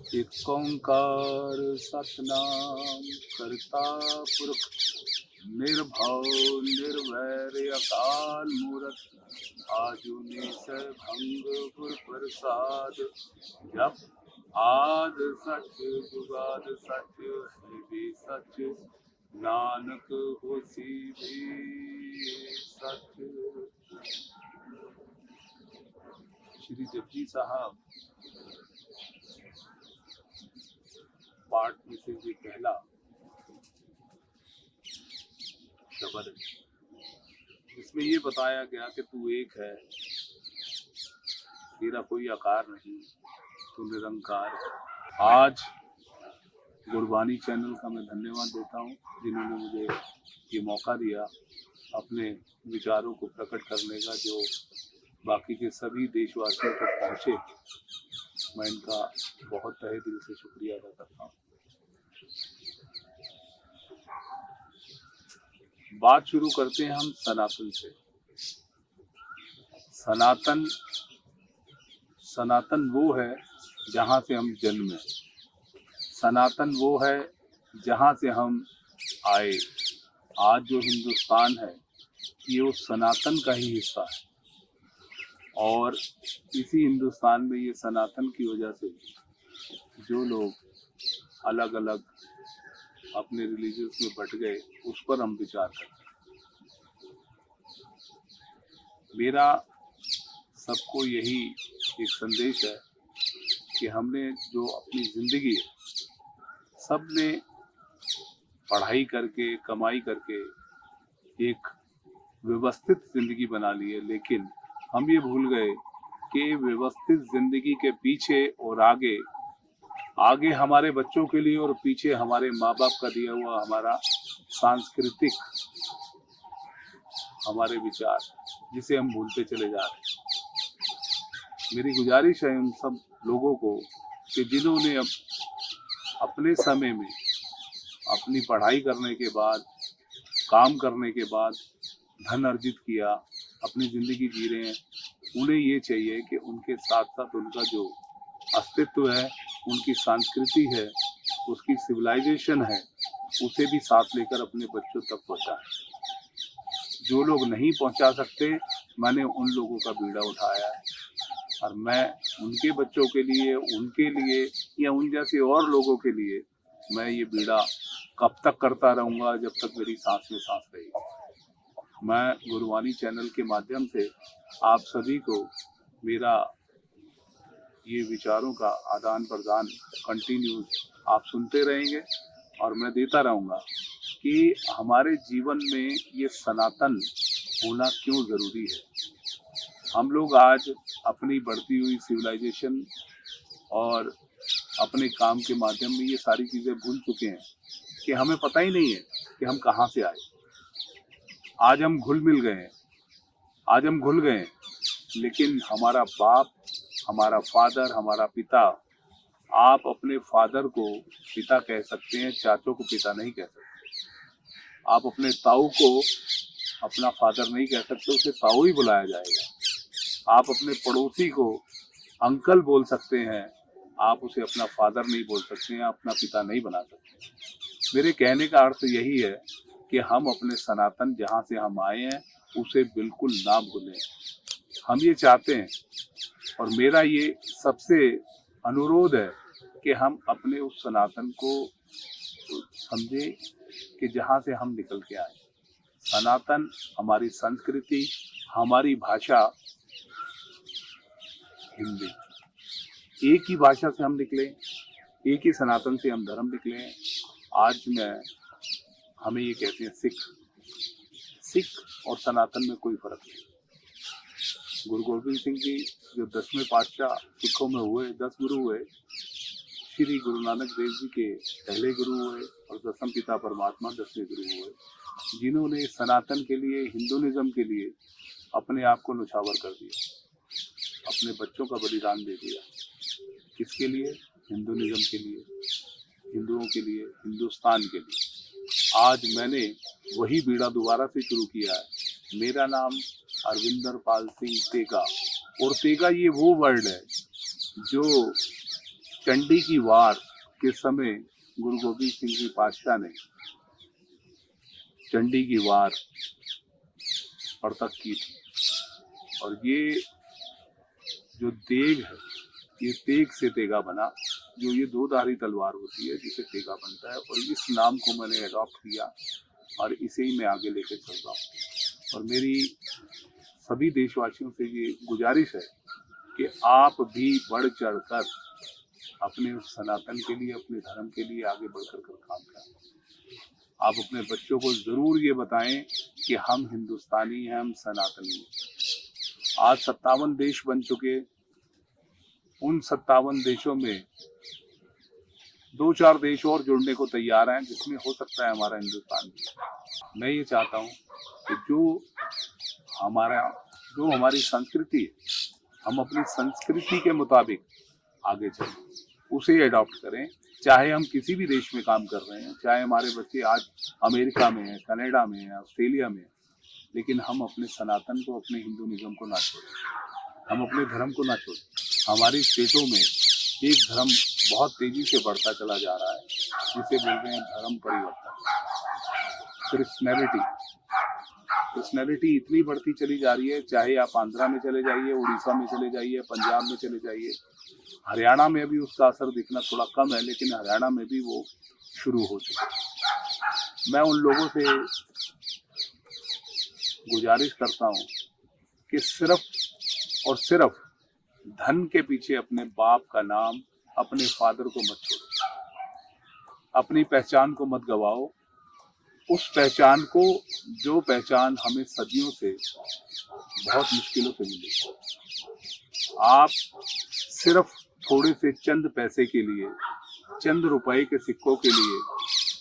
एक ओंकार सतनाम करता पुरख निर्भव निर्वैर अकाल मूरत आजुनी भंग गुर प्रसाद जप आद सच जुगाद सच है भी सच नानक होसी भी सच। श्री जपजी साहब पाठ में से ये पहला शब्द इसमें ये बताया गया कि तू एक है, तेरा कोई आकार नहीं, तू निरंकार है। आज गुरबानी चैनल का मैं धन्यवाद देता हूँ जिन्होंने मुझे ये मौका दिया अपने विचारों को प्रकट करने का, जो बाकी के सभी देशवासियों तक पहुँचे। मैं इनका बहुत तहे दिल से शुक्रिया अदा करता हूँ। बात शुरू करते हैं हम सनातन से। सनातन वो है जहाँ से हम जन्मे, सनातन वो है जहाँ से हम आए। आज जो हिंदुस्तान है ये उस सनातन का ही हिस्सा है, और इसी हिंदुस्तान में ये सनातन की वजह से जो लोग अलग अलग अपने रिलीजियस में बट गए, उस पर हम विचार करते हैं। मेरा सबको यही एक संदेश है कि हमने जो अपनी जिंदगी है, सबने पढ़ाई करके कमाई करके एक व्यवस्थित जिंदगी बना ली है, लेकिन हम ये भूल गए कि व्यवस्थित जिंदगी के पीछे और आगे हमारे बच्चों के लिए और पीछे हमारे माँ बाप का दिया हुआ हमारा सांस्कृतिक हमारे विचार, जिसे हम भूलते चले जा रहे हैं। मेरी गुजारिश है उन सब लोगों को कि जिन्होंने अपने समय में अपनी पढ़ाई करने के बाद, काम करने के बाद धन अर्जित किया, अपनी जिंदगी जी रहे हैं, उन्हें ये चाहिए कि उनके साथ साथ उनका जो अस्तित्व है, उनकी संस्कृति है, उसकी सिविलाइजेशन है, उसे भी साथ लेकर अपने बच्चों तक पहुंचाएं। जो लोग नहीं पहुंचा सकते, मैंने उन लोगों का बीड़ा उठाया है, और मैं उनके बच्चों के लिए, उनके लिए या उन जैसे और लोगों के लिए मैं ये बीड़ा कब तक करता रहूंगा, जब तक मेरी सांस में सांस रहेगी। मैं गुरबानी चैनल के माध्यम से आप सभी को मेरा ये विचारों का आदान प्रदान कंटिन्यूस आप सुनते रहेंगे, और मैं देता रहूँगा कि हमारे जीवन में ये सनातन होना क्यों ज़रूरी है। हम लोग आज अपनी बढ़ती हुई सिविलाइजेशन और अपने काम के माध्यम में ये सारी चीज़ें भूल चुके हैं कि हमें पता ही नहीं है कि हम कहाँ से आए। आज हम घुल मिल गए हैं, आज हम घुल गए हैं, लेकिन हमारा बाप, हमारा फादर, हमारा पिता, आप अपने फादर को पिता कह सकते हैं, चाचों को पिता नहीं कह सकते। आप अपने ताऊ को अपना फादर नहीं कह सकते, उसे ताऊ ही बुलाया जाएगा। आप अपने पड़ोसी को अंकल बोल सकते हैं, आप उसे अपना फादर नहीं बोल सकते हैं, अपना पिता नहीं बना सकते। मेरे कहने का अर्थ यही है कि हम अपने सनातन जहाँ से हम आए हैं उसे बिल्कुल ना भूलें। हम ये चाहते हैं, और मेरा ये सबसे अनुरोध है कि हम अपने उस सनातन को समझे कि जहाँ से हम निकल के आए। सनातन हमारी संस्कृति, हमारी भाषा हिंदी, एक ही भाषा से हम निकले, एक ही सनातन से हम धर्म निकले। आज हमें ये कहते हैं सिख और सनातन में कोई फर्क नहीं। गुरु गोविंद सिंह जी जो 10वें पातशाह सिखों में हुए, 10 गुरु हुए, श्री गुरु नानक देव जी के पहले गुरु हुए, और 10वें पिता परमात्मा 10वें गुरु हुए, जिन्होंने सनातन के लिए, हिंदुइज्म के लिए अपने आप को न्यौछावर कर दिया, अपने बच्चों का बलिदान दे दिया। किसके लिए? हिंदुइज्म के लिए, हिंदुओं के लिए, हिंदुस्तान के लिए। आज मैंने वही बीड़ा दोबारा से शुरू किया है। मेरा नाम अरविंदर पाल सिंह तेगा, और तेगा ये वो वर्ड है जो चंडी की वार के समय गुरु गोविंद सिंह जी पातशाह ने चंडी की वार परतक की थी। और ये जो तेग है, ये तेग से तेगा बना, जो ये दो धारी तलवार होती है जिसे तेगा बनता है। और इस नाम को मैंने अडॉप्ट किया और इसे ही मैं आगे लेके चल रहा हूँ। और मेरी सभी देशवासियों से ये गुजारिश है कि आप भी बढ़ चढ़ कर अपने उस सनातन के लिए, अपने धर्म के लिए आगे बढ़कर काम करें। आप अपने बच्चों को जरूर ये बताएं कि हम हिंदुस्तानी हैं, हम सनातनी हैं। आज 57 देश बन चुके, उन 57 देशों में 2-4 देश और जुड़ने को तैयार हैं, जिसमें हो सकता है हमारा हिंदुस्तान भी। मैं ये चाहता हूँ कि जो हमारी संस्कृति है, हम अपनी संस्कृति के मुताबिक आगे चलें, उसे अडॉप्ट करें। चाहे हम किसी भी देश में काम कर रहे हैं, चाहे हमारे बच्चे आज अमेरिका में हैं, कनाडा में हैं, ऑस्ट्रेलिया में हैं, लेकिन हम अपने सनातन को, अपने हिंदुइज्म को ना छोड़ें, हम अपने धर्म को ना छोड़ें। हमारी स्टेटों में एक धर्म बहुत तेजी से बढ़ता चला जा रहा है, जिसे बोलते हैं धर्म परिवर्तन। क्रिश्चियनिटी इतनी बढ़ती चली जा रही है, चाहे आप आंध्रा में चले जाइए, उड़ीसा में चले जाइए, पंजाब में चले जाइए, हरियाणा में भी उसका असर दिखना थोड़ा कम है, लेकिन हरियाणा में भी वो शुरू हो चुका है। मैं उन लोगों से गुजारिश करता हूँ कि सिर्फ और सिर्फ धन के पीछे अपने बाप का नाम, अपने फादर को मत छोड़ो, अपनी पहचान को मत गवाओ। उस पहचान को, जो पहचान हमें सदियों से बहुत मुश्किलों से मिली, आप सिर्फ थोड़े से चंद पैसे के लिए, चंद रुपए के सिक्कों के लिए,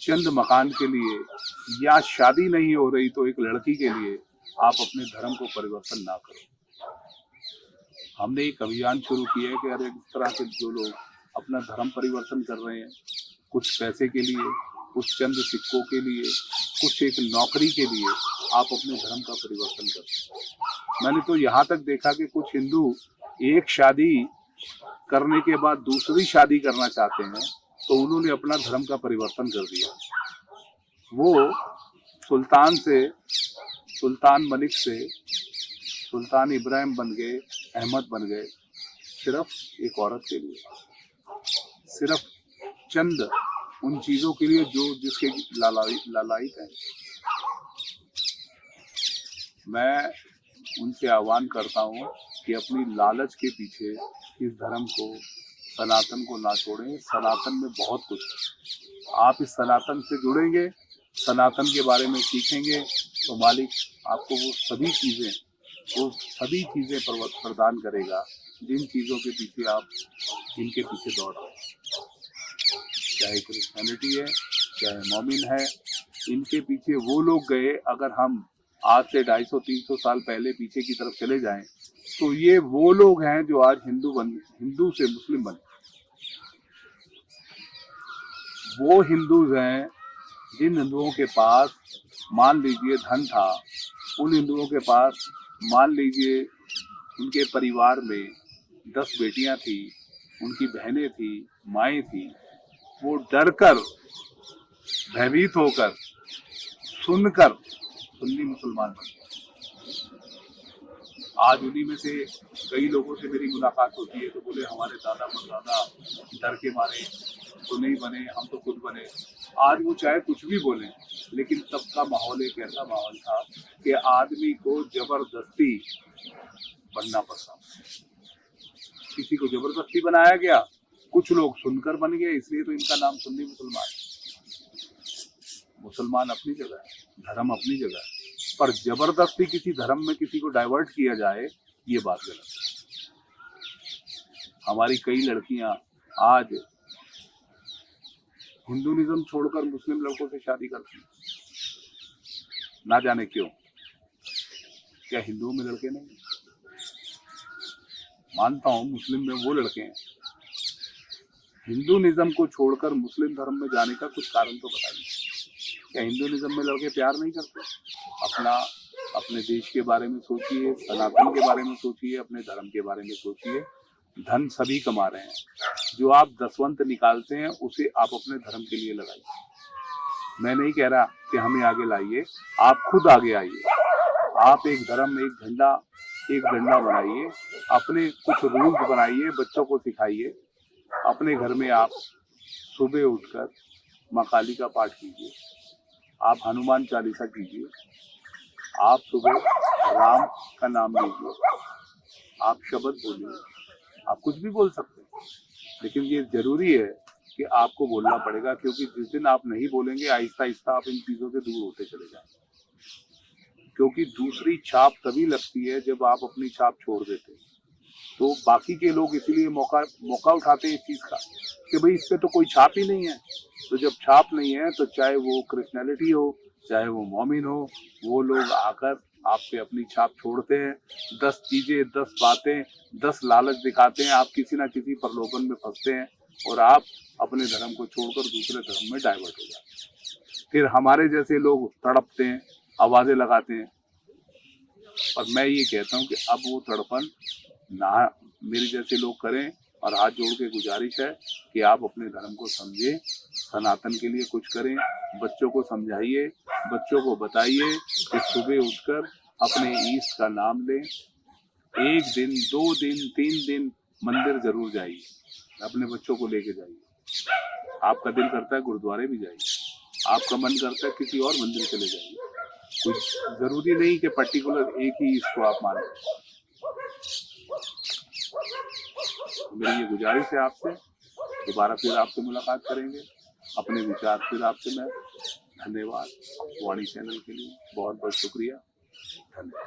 चंद मकान के लिए, या शादी नहीं हो रही तो एक लड़की के लिए आप अपने धर्म को परिवर्तन ना करो। हमने एक अभियान शुरू किया है कि अरे इस तरह के जो लोग अपना धर्म परिवर्तन कर रहे हैं, कुछ पैसे के लिए, कुछ चंद सिक्कों के लिए, कुछ एक नौकरी के लिए, आप अपने धर्म का परिवर्तन करो। मैंने तो यहाँ तक देखा कि कुछ हिंदू एक शादी करने के बाद दूसरी शादी करना चाहते हैं, तो उन्होंने अपना धर्म का परिवर्तन कर दिया। वो सुल्तान मलिक से सुल्तान इब्राहिम बन गए, अहमद बन गए, सिर्फ एक औरत के लिए, सिर्फ चंद उन चीजों के लिए जो जिसके लालायित है। मैं उनसे आह्वान करता हूँ कि अपनी लालच के पीछे इस धर्म को, सनातन को ना छोड़ें। सनातन में बहुत कुछ है। आप इस सनातन से जुड़ेंगे, सनातन के बारे में सीखेंगे, तो मालिक आपको वो सभी चीजें प्रदान करेगा जिन चीजों के पीछे आप जिनके पीछे दौड़ रहे हैं। चाहे क्रिश्चियनिटी है, चाहे मोमिन है, इनके पीछे वो लोग गए। अगर हम आज से 250-300 साल पहले पीछे की तरफ चले जाएं, तो ये वो लोग हैं जो आज हिंदू से मुस्लिम बने। वो हिंदूज हैं जिन हिंदुओं के पास मान लीजिए धन था, उन हिंदुओं के पास मान लीजिए उनके परिवार में 10 बेटियां थी, उनकी बहनें थी, माएँ थी, वो डर कर, भयभीत होकर, सुनकर सुन्नी मुसलमान बन गए। आज उन्हीं में से कई लोगों से मेरी मुलाकात होती है, तो बोले हमारे दादा परदादा डर के मारे तो नहीं बने, हम तो खुद बने। आज वो चाहे कुछ भी बोले, लेकिन तब का माहौल एक ऐसा माहौल था कि आदमी को जबरदस्ती बनना पड़ता, किसी को जबरदस्ती बनाया गया, कुछ लोग सुनकर बन गए, इसलिए तो इनका नाम सुन्नी मुसलमान। मुसलमान अपनी जगह है, धर्म अपनी जगह है, पर जबरदस्ती किसी धर्म में किसी को डाइवर्ट किया जाए, ये बात गलत है। हमारी कई लड़कियां आज हिंदुइज्म छोड़कर मुस्लिम लड़कों से शादी करती हैं, ना जाने क्यों। क्या हिंदुओं में लड़के नहीं? मानता हूं मुस्लिम में वो लड़के हैं। हिंदुइज्म को छोड़कर मुस्लिम धर्म में जाने का कुछ कारण तो बताइए। क्या हिंदुइज्म में लड़के प्यार नहीं करते? अपने देश के बारे में सोचिए, सनातन के बारे में सोचिए, अपने धर्म के बारे में सोचिए। धन सभी कमा रहे हैं, जो आप दसवंत निकालते हैं उसे आप अपने धर्म के लिए लगाइए। मैं नहीं कह रहा कि हमें आगे लाइए, आप खुद आगे आइए। आप एक धर्म, एक झंडा, एक डंडा बनाइए, अपने कुछ रूल्स बनाइए, बच्चों को सिखाइए। अपने घर में आप सुबह उठकर माँ काली का पाठ कीजिए, आप हनुमान चालीसा कीजिए, आप सुबह राम का नाम लीजिए, आप शब्द बोलिए, आप कुछ भी बोल सकते हैं, लेकिन ये जरूरी है कि आपको बोलना पड़ेगा, क्योंकि जिस दिन आप नहीं बोलेंगे आहिस्ता आहिस्ता आप इन चीजों से दूर होते चले जाएंगे। क्योंकि दूसरी छाप तभी लगती है जब आप अपनी छाप छोड़ देते हैं। तो बाकी के लोग इसीलिए मौका उठाते हैं इस चीज का कि भाई इस पे तो कोई छाप ही नहीं है। तो जब छाप नहीं है तो चाहे वो क्रिश्चियनिटी हो, चाहे वो मोमिन हो, वो लोग आकर आप पे अपनी छाप छोड़ते हैं। 10 चीजें, 10 बातें, 10 लालच दिखाते हैं, आप किसी ना किसी प्रलोभन में फंसते हैं और आप अपने धर्म को छोड़कर दूसरे धर्म में डाइवर्ट हो जाते हैं। फिर हमारे जैसे लोग तड़पते हैं, आवाजें लगाते हैं। और मैं ये कहता हूँ कि अब वो तड़पन ना मेरे जैसे लोग करें, और हाथ जोड़ के गुजारिश है कि आप अपने धर्म को समझें, सनातन के लिए कुछ करें, बच्चों को समझाइए, बच्चों को बताइए कि सुबह उठकर अपने ईष्ट का नाम लें। 1 दिन, 2 दिन, 3 दिन मंदिर जरूर जाइए, अपने बच्चों को लेके जाइए। आपका दिल करता है गुरुद्वारे भी जाइए, आपका मन करता है किसी और मंदिर चले जाइए। कुछ जरूरी नहीं कि पर्टिकुलर एक ही इसको आप माने। मेरी ये गुजारिश है आपसे, दोबारा फिर आपसे मुलाकात करेंगे, अपने विचार फिर आपसे मैं। धन्यवाद। वाणी चैनल के लिए बहुत बहुत शुक्रिया। धन्यवाद।